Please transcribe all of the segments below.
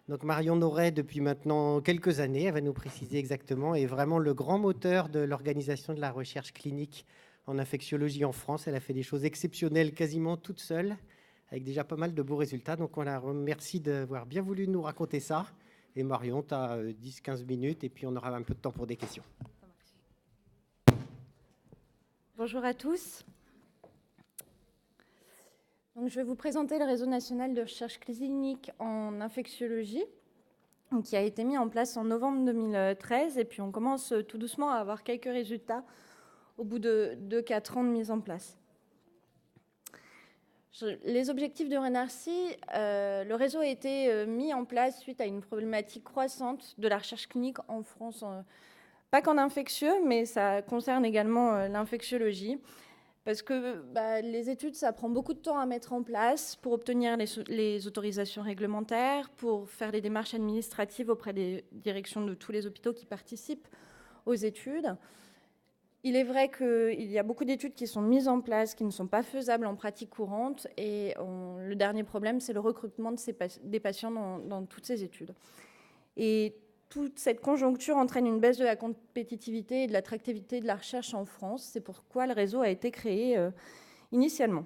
Donc Marion Noret, depuis maintenant quelques années, elle va nous préciser exactement, est vraiment le grand moteur de l'organisation de la recherche clinique en infectiologie en France. Elle a fait des choses exceptionnelles quasiment toute seule, avec déjà pas mal de beaux résultats. Donc on la remercie d'avoir bien voulu nous raconter ça. Et Marion, tu as 10-15 minutes et puis on aura un peu de temps pour des questions. Bonjour à tous. Donc, je vais vous présenter le réseau national de recherche clinique en infectiologie, qui a été mis en place en novembre 2013. Et puis on commence tout doucement à avoir quelques résultats au bout de 4 ans de mise en place. Les objectifs de RENARCI, le réseau a été mis en place suite à une problématique croissante de la recherche clinique en France, pas qu'en infectieux, mais ça concerne également l'infectiologie. Parce que les études, ça prend beaucoup de temps à mettre en place pour obtenir les autorisations réglementaires, pour faire les démarches administratives auprès des directions de tous les hôpitaux qui participent aux études. Il est vrai qu'il y a beaucoup d'études qui sont mises en place, qui ne sont pas faisables en pratique courante. Et le dernier problème, c'est le recrutement des patients dans toutes ces études. Et toute cette conjoncture entraîne une baisse de la compétitivité et de l'attractivité de la recherche en France. C'est pourquoi le réseau a été créé initialement.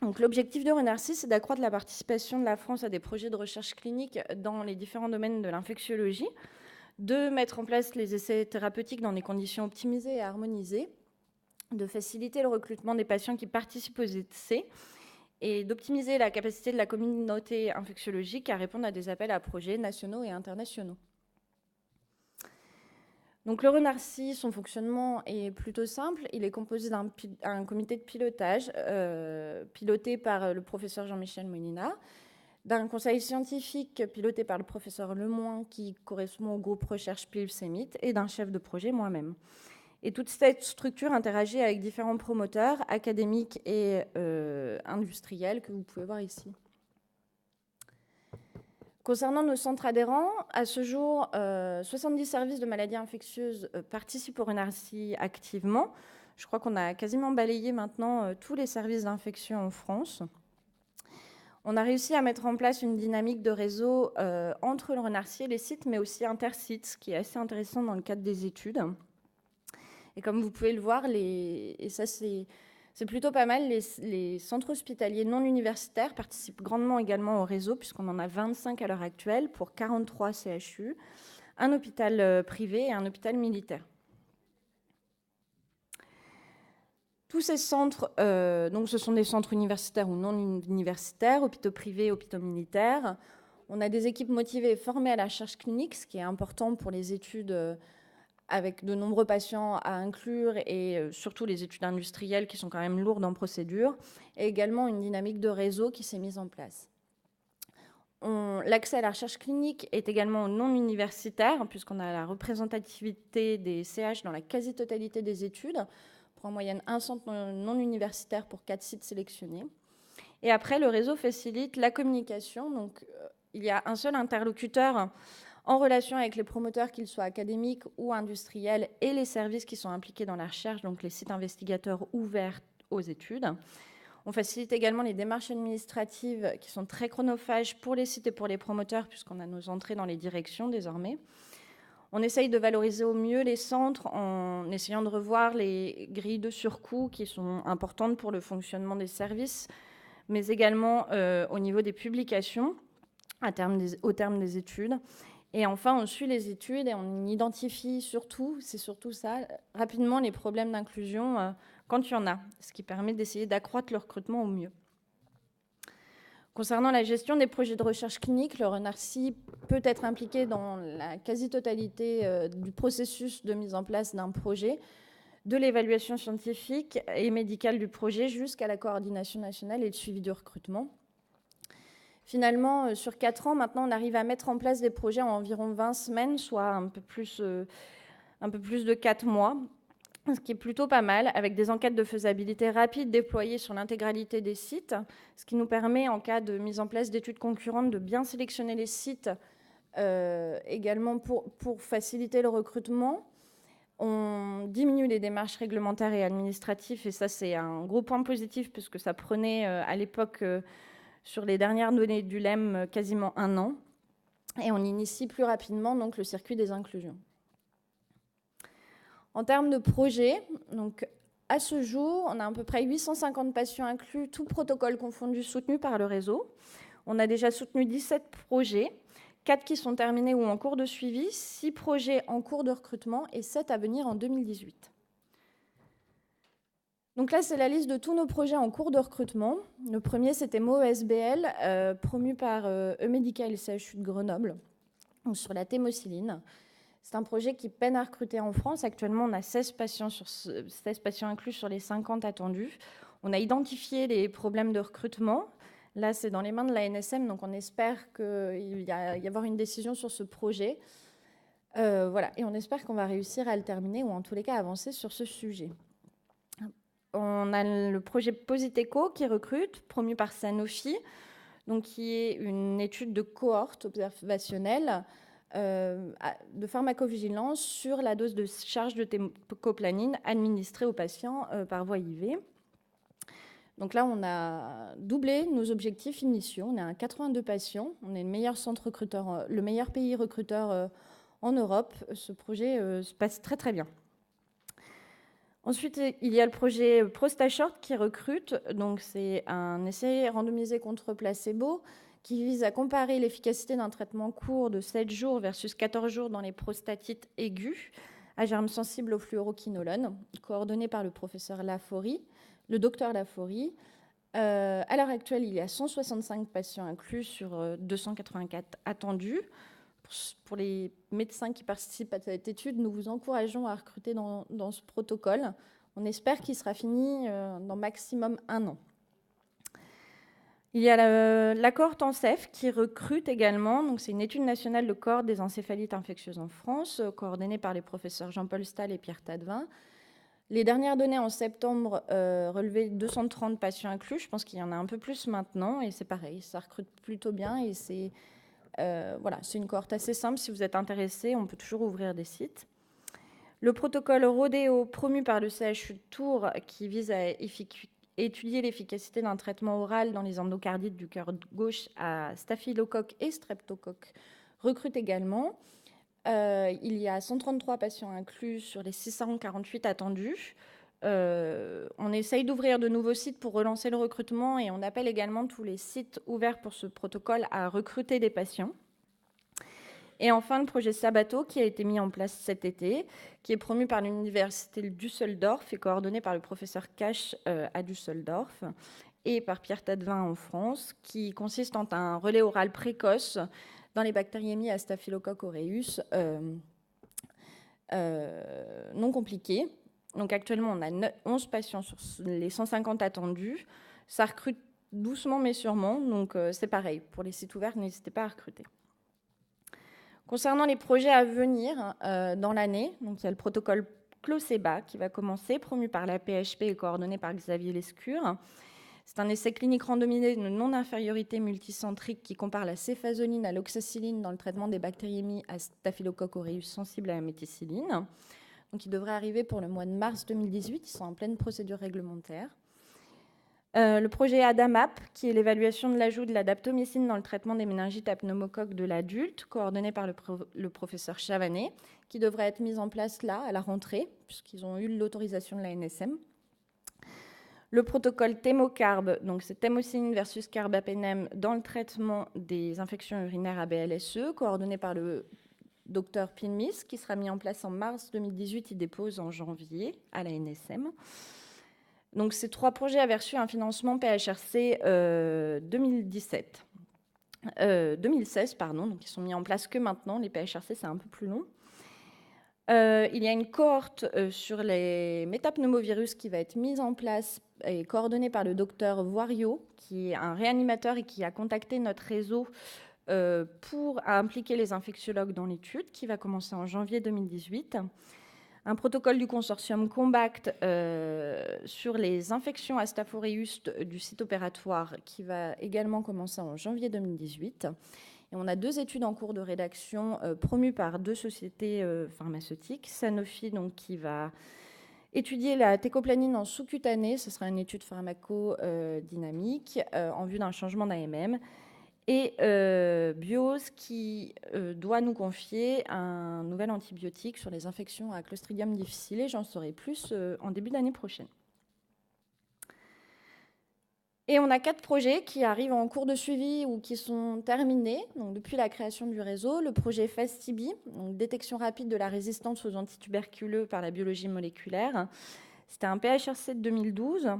Donc, l'objectif de RENARCI, c'est d'accroître la participation de la France à des projets de recherche clinique dans les différents domaines de l'infectiologie, de mettre en place les essais thérapeutiques dans des conditions optimisées et harmonisées, de faciliter le recrutement des patients qui participent aux essais et d'optimiser la capacité de la communauté infectiologique à répondre à des appels à projets nationaux et internationaux. Donc le RENARCI, son fonctionnement est plutôt simple. Il est composé d'un comité de pilotage piloté par le professeur Jean-Michel Molina, d'un conseil scientifique piloté par le professeur Lemoin qui correspond au groupe recherche PIL-CEMIT et d'un chef de projet, moi-même. Et toute cette structure interagit avec différents promoteurs académiques et industriels que vous pouvez voir ici. Concernant nos centres adhérents, à ce jour, 70 services de maladies infectieuses participent au RENARCI activement. Je crois qu'on a quasiment balayé maintenant tous les services d'infection en France. On a réussi à mettre en place une dynamique de réseau entre le RENARCI et les sites, mais aussi intersites, ce qui est assez intéressant dans le cadre des études. Et comme vous pouvez le voir, et ça c'est plutôt pas mal, les centres hospitaliers non universitaires participent grandement également au réseau, puisqu'on en a 25 à l'heure actuelle pour 43 CHU, un hôpital privé et un hôpital militaire. Tous ces centres, donc ce sont des centres universitaires ou non universitaires, hôpitaux privés, hôpitaux militaires. On a des équipes motivées et formées à la recherche clinique, ce qui est important pour les études avec de nombreux patients à inclure et surtout les études industrielles qui sont quand même lourdes en procédure, et également une dynamique de réseau qui s'est mise en place. L'accès à la recherche clinique est également non universitaire, puisqu'on a la représentativité des CH dans la quasi-totalité des études, pour en moyenne un centre non universitaire pour 4 sites sélectionnés. Et après, le réseau facilite la communication. Donc, il y a un seul interlocuteur en relation avec les promoteurs, qu'ils soient académiques ou industriels, et les services qui sont impliqués dans la recherche, donc les sites investigateurs ouverts aux études. On facilite également les démarches administratives qui sont très chronophages pour les sites et pour les promoteurs, puisqu'on a nos entrées dans les directions désormais. On essaye de valoriser au mieux les centres en essayant de revoir les grilles de surcoût qui sont importantes pour le fonctionnement des services, mais également au niveau des publications au terme des études. Et enfin, on suit les études et on identifie surtout, c'est surtout ça, rapidement les problèmes d'inclusion quand il y en a, ce qui permet d'essayer d'accroître le recrutement au mieux. Concernant la gestion des projets de recherche clinique, le RENARCI peut être impliqué dans la quasi-totalité du processus de mise en place d'un projet, de l'évaluation scientifique et médicale du projet jusqu'à la coordination nationale et le suivi du recrutement. Finalement, sur 4 ans, maintenant, on arrive à mettre en place des projets en environ 20 semaines, soit un peu plus de 4 mois, ce qui est plutôt pas mal, avec des enquêtes de faisabilité rapides déployées sur l'intégralité des sites, ce qui nous permet, en cas de mise en place d'études concurrentes, de bien sélectionner les sites, également pour faciliter le recrutement. On diminue les démarches réglementaires et administratives, et ça, c'est un gros point positif, puisque ça prenait, à l'époque, sur les dernières données du LEM, quasiment 1 an. et on initie plus rapidement donc, le circuit des inclusions. En termes de projets, donc, à ce jour, on a à peu près 850 patients inclus, tout protocole confondu, soutenus par le réseau. On a déjà soutenu 17 projets, 4 qui sont terminés ou en cours de suivi, 6 projets en cours de recrutement et 7 à venir en 2018. Donc là, c'est la liste de tous nos projets en cours de recrutement. Le premier, c'était MOESBL, promu par E-Médica et le CHU de Grenoble, sur la thémocyline. C'est un projet qui peine à recruter en France. Actuellement, on a 16 patients inclus sur les 50 attendus. On a identifié les problèmes de recrutement. Là, c'est dans les mains de la NSM, donc on espère qu'il va y avoir une décision sur ce projet. Voilà. Et on espère qu'on va réussir à le terminer, ou en tous les cas avancer sur ce sujet. On a le projet Positeco qui recrute, promu par Sanofi, donc qui est une étude de cohorte observationnelle de pharmacovigilance sur la dose de charge de thécoplanine administrée aux patients par voie IV. Donc là, on a doublé nos objectifs initiaux. On est à 82 patients. On est le meilleur centre recruteur, le meilleur pays recruteur en Europe. Ce projet se passe très très bien. Ensuite, il y a le projet ProstaShort qui recrute. Donc, c'est un essai randomisé contre placebo qui vise à comparer l'efficacité d'un traitement court de 7 jours versus 14 jours dans les prostatites aiguës à germes sensibles au fluoroquinolone, coordonné par le professeur Laforie, le docteur Laforie. À l'heure actuelle, il y a 165 patients inclus sur 284 attendus. Pour les médecins qui participent à cette étude, nous vous encourageons à recruter dans ce protocole. On espère qu'il sera fini dans maximum 1 an. Il y a la cohorte ENCEF qui recrute également. Donc, c'est une étude nationale de cohorte des encéphalites infectieuses en France, coordonnée par les professeurs Jean-Paul Stahl et Pierre Tadevin. Les dernières données en septembre relevaient 230 patients inclus. Je pense qu'il y en a un peu plus maintenant. Et c'est pareil, ça recrute plutôt bien et c'est... voilà, c'est une cohorte assez simple. Si vous êtes intéressé, on peut toujours ouvrir des sites. Le protocole Rodeo, promu par le CHU de Tours, qui vise à étudier l'efficacité d'un traitement oral dans les endocardites du cœur gauche à staphylocoque et streptocoque, recrute également. Il y a 133 patients inclus sur les 648 attendus. On essaye d'ouvrir de nouveaux sites pour relancer le recrutement et on appelle également tous les sites ouverts pour ce protocole à recruter des patients. Et enfin, le projet Sabato qui a été mis en place cet été, qui est promu par l'université de Düsseldorf et coordonné par le professeur Cash à Düsseldorf et par Pierre Tadevin en France, qui consiste en un relais oral précoce dans les bactériémies à Staphylococcus aureus non compliquées. Donc actuellement, on a 11 patients sur les 150 attendus. Ça recrute doucement mais sûrement, donc c'est pareil. Pour les sites ouverts, n'hésitez pas à recruter. Concernant les projets à venir dans l'année, donc il y a le protocole Cloceba qui va commencer, promu par la PHP et coordonné par Xavier Lescure. C'est un essai clinique randomisé de non-infériorité multicentrique qui compare la céphazolline à l'oxacilline dans le traitement des bactériémies à Staphylococcus aureus sensibles à la méticilline. Donc, il devrait arriver pour le mois de mars 2018. Ils sont en pleine procédure réglementaire. Le projet ADAMAP, qui est l'évaluation de l'ajout de la daptomycine dans le traitement des méningites à pneumocoque de l'adulte, coordonné par le professeur Chavanet, qui devrait être mis en place là, à la rentrée, puisqu'ils ont eu l'autorisation de la NSM. Le protocole Thémocarb, donc c'est thémocyline versus carbapenem dans le traitement des infections urinaires à BLSE, coordonné par le docteur Pinmis, qui sera mis en place en mars 2018. Il dépose en janvier à la NSM. Donc, ces 3 projets avaient reçu un financement PHRC 2016, pardon. Donc, ils sont mis en place que maintenant. Les PHRC, c'est un peu plus long. Il y a une cohorte sur les métapneumovirus qui va être mise en place et coordonnée par le docteur Voirio, qui est un réanimateur et qui a contacté notre réseau pour impliquer les infectiologues dans l'étude, qui va commencer en janvier 2018. Un protocole du consortium Combact sur les infections à Staph aureus du site opératoire qui va également commencer en janvier 2018. Et on a 2 études en cours de rédaction promues par 2 sociétés pharmaceutiques. Sanofi, donc, qui va étudier la thécoplanine en sous-cutanée. Ce sera une étude pharmacodynamique en vue d'un changement d'AMM. et Bios qui doit nous confier un nouvel antibiotique sur les infections à Clostridium difficile. J'en saurai plus en début d'année prochaine. Et on a 4 projets qui arrivent en cours de suivi ou qui sont terminés donc depuis la création du réseau. Le projet FASTIB, donc détection rapide de la résistance aux antituberculeux par la biologie moléculaire. C'était un PHRC de 2012.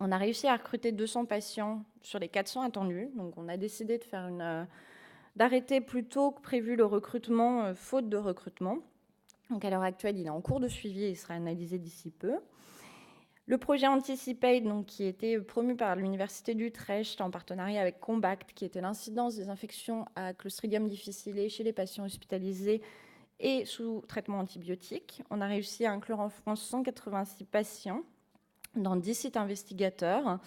On a réussi à recruter 200 patients sur les 400 attendus. Donc on a décidé d'arrêter plus tôt que prévu le recrutement, faute de recrutement. Donc à l'heure actuelle, il est en cours de suivi et il sera analysé d'ici peu. Le projet Anticipate, donc, qui était promu par l'Université d'Utrecht en partenariat avec Combact, qui était l'incidence des infections à Clostridium difficile chez les patients hospitalisés et sous traitement antibiotique. On a réussi à inclure en France 186 patients dans 10 sites investigateurs.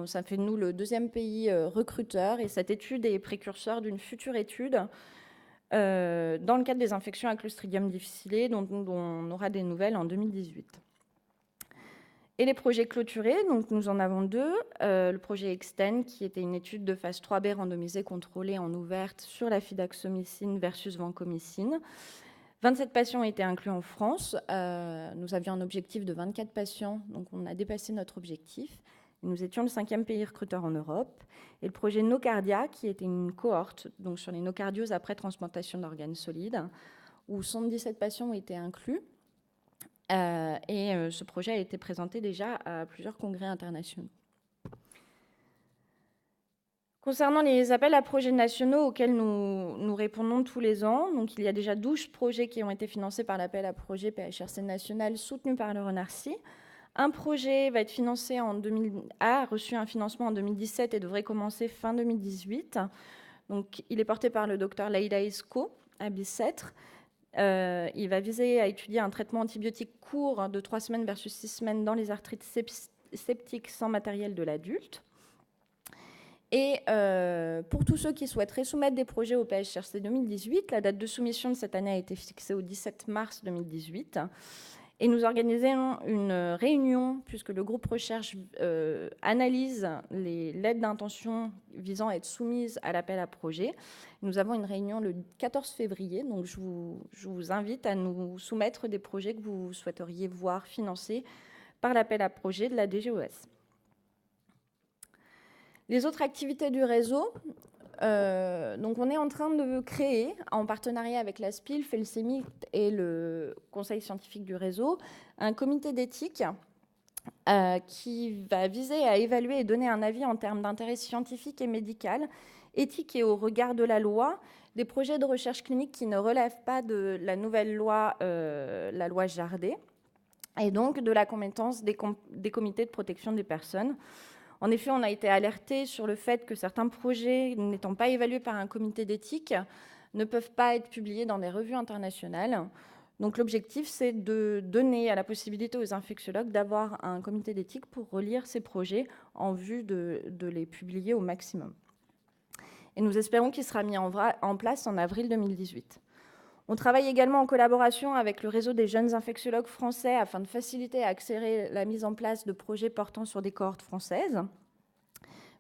Ça fait de nous le 2e pays recruteur, et cette étude est précurseur d'une future étude dans le cadre des infections à Clostridium difficile, dont on aura des nouvelles en 2018. Et les projets clôturés, donc nous en avons 2. Le projet Extend, qui était une étude de phase 3B randomisée contrôlée en ouverte sur la fidaxomycine versus vancomycine. 27 patients ont été inclus en France. Nous avions un objectif de 24 patients, donc on a dépassé notre objectif. Nous étions le 5e pays recruteur en Europe. Et le projet Nocardia, qui était une cohorte donc sur les nocardioses après transplantation d'organes solides, où 117 patients ont été inclus. Ce projet a été présenté déjà à plusieurs congrès internationaux. Concernant les appels à projets nationaux auxquels nous répondons tous les ans, donc il y a déjà 12 projets qui ont été financés par l'appel à projet PHRC national soutenu par le RENARCI. Un projet va être financé a reçu un financement en 2017 et devrait commencer fin 2018. Donc, il est porté par le docteur Leïla Esco à Bicêtre. Il va viser à étudier un traitement antibiotique court de 3 semaines versus 6 semaines dans les arthrites septiques sans matériel de l'adulte. Et pour tous ceux qui souhaiteraient soumettre des projets au PHRC 2018, la date de soumission de cette année a été fixée au 17 mars 2018. Et nous organisons une réunion, puisque le groupe recherche analyse les lettres d'intention visant à être soumises à l'appel à projet. Nous avons une réunion le 14 février, donc je vous invite à nous soumettre des projets que vous souhaiteriez voir financés par l'appel à projet de la DGOS. Les autres activités du réseau, donc on est en train de créer, en partenariat avec la SPILF et le CEMIC et le Conseil scientifique du réseau, un comité d'éthique qui va viser à évaluer et donner un avis en termes d'intérêt scientifique et médical, éthique et au regard de la loi, des projets de recherche clinique qui ne relèvent pas de la nouvelle loi, la loi Jardé, et donc de la compétence des comités de protection des personnes. En effet, on a été alerté sur le fait que certains projets, n'étant pas évalués par un comité d'éthique, ne peuvent pas être publiés dans des revues internationales. Donc l'objectif, c'est de donner la possibilité aux infectiologues d'avoir un comité d'éthique pour relire ces projets en vue de les publier au maximum. Et nous espérons qu'il sera mis en place en avril 2018. On travaille également en collaboration avec le réseau des jeunes infectiologues français afin de faciliter et accélérer la mise en place de projets portant sur des cohortes françaises.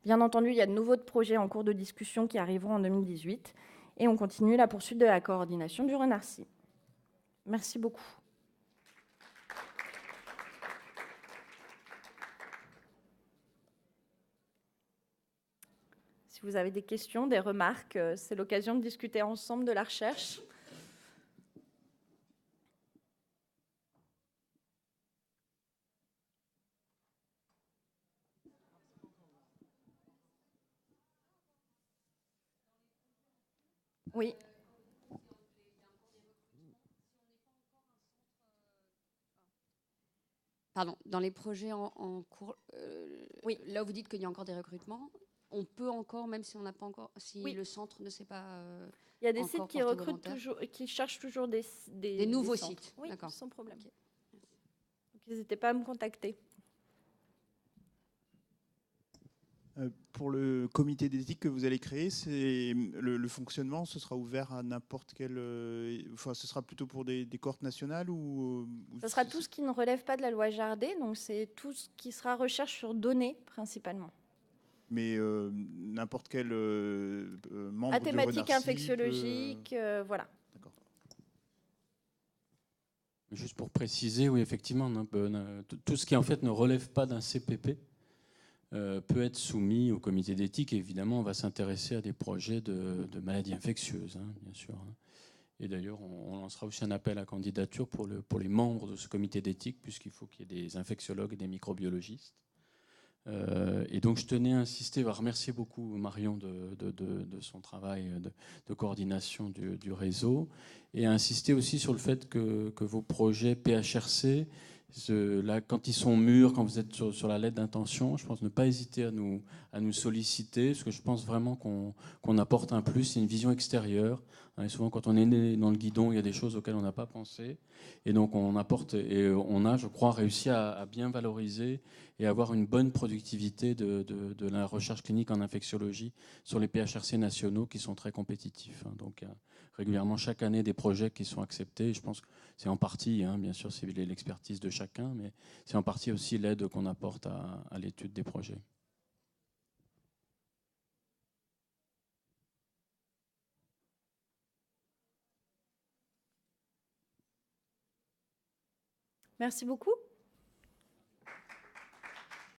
Bien entendu, il y a de nouveaux projets en cours de discussion qui arriveront en 2018 et on continue la poursuite de la coordination du RENARCI. Merci beaucoup. Si vous avez des questions, des remarques, c'est l'occasion de discuter ensemble de la recherche. Oui. Pardon, dans les projets en cours, oui. Là où vous dites qu'il y a encore des recrutements, on peut encore, même si on n'a pas encore, si oui. le centre ne sait pas. Il y a des sites qui recrutent toujours, qui cherchent toujours des nouveaux des sites. Oui, d'accord. Sans problème. Okay. Donc, n'hésitez pas à me contacter. Pour le comité d'éthique que vous allez créer, c'est le fonctionnement, ce sera ouvert à n'importe quel... Enfin, ce sera plutôt pour des cohortes nationales ou ce sera tout ce qui ne relève pas de la loi Jardé, donc c'est tout ce qui sera recherche sur données principalement. Mais n'importe quel membre À du thématique Renarcy infectiologique, voilà. D'accord. Juste pour préciser, oui, effectivement, tout ce qui en fait ne relève pas d'un CPP peut être soumis au comité d'éthique. Et évidemment, on va s'intéresser à des projets de maladies infectieuses, hein, bien sûr. Et d'ailleurs, on lancera aussi un appel à candidature pour les membres de ce comité d'éthique, puisqu'il faut qu'il y ait des infectiologues et des microbiologistes. Et donc, je tenais à insister, à remercier beaucoup Marion de son travail de coordination du réseau, et à insister aussi sur le fait que vos projets PHRC, là, quand ils sont mûrs, quand vous êtes sur la lettre d'intention, je pense ne pas hésiter à nous solliciter, parce que je pense vraiment qu'on apporte un plus, c'est une vision extérieure. Et souvent, quand on est né dans le guidon, il y a des choses auxquelles on n'a pas pensé. Et donc, on apporte, et on a, je crois, réussi à bien valoriser et avoir une bonne productivité de la recherche clinique en infectiologie sur les PHRC nationaux qui sont très compétitifs. Donc, il y a régulièrement chaque année des projets qui sont acceptés. Je pense que c'est en partie, bien sûr, c'est l'expertise de chacun, mais c'est en partie aussi l'aide qu'on apporte à l'étude des projets. Merci beaucoup.